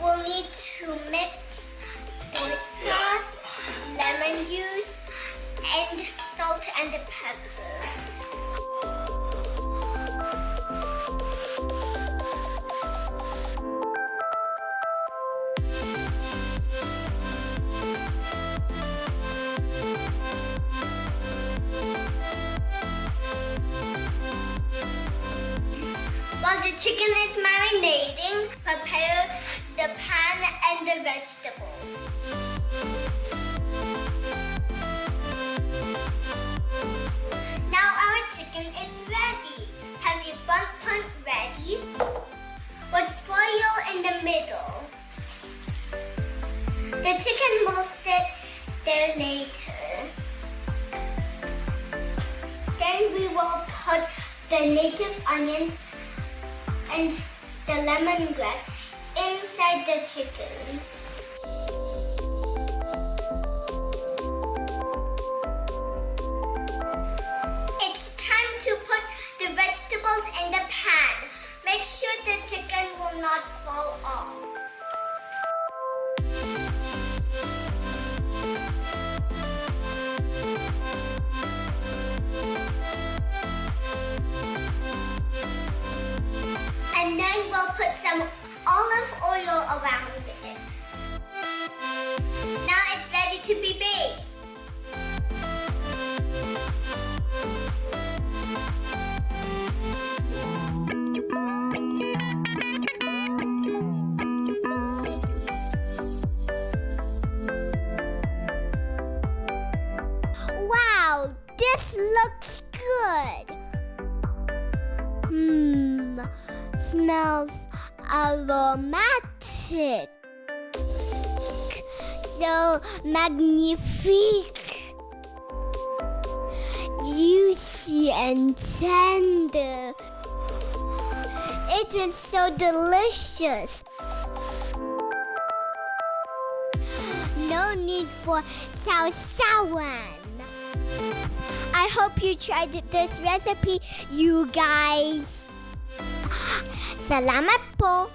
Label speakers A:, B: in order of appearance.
A: we'll need to mix soy sauce, lemon juice, and salt and pepper. While the chicken is marinating, prepare the pan and the vegetables. Now our chicken is ready. Have your Bundt ready? With foil in the middle. The chicken will sit there later. Then we will put the native onions and the lemongrass inside the chicken. It's time to put the vegetables in the pan. Make sure the chicken will not fall off. And then we'll put some olive oil around it. Now it's ready to be baked. Wow, this looks good. Smells aromatic. So magnifique. Juicy and tender. It is so delicious. No need for sausawan. I hope you tried this recipe, you guys. Salamat po!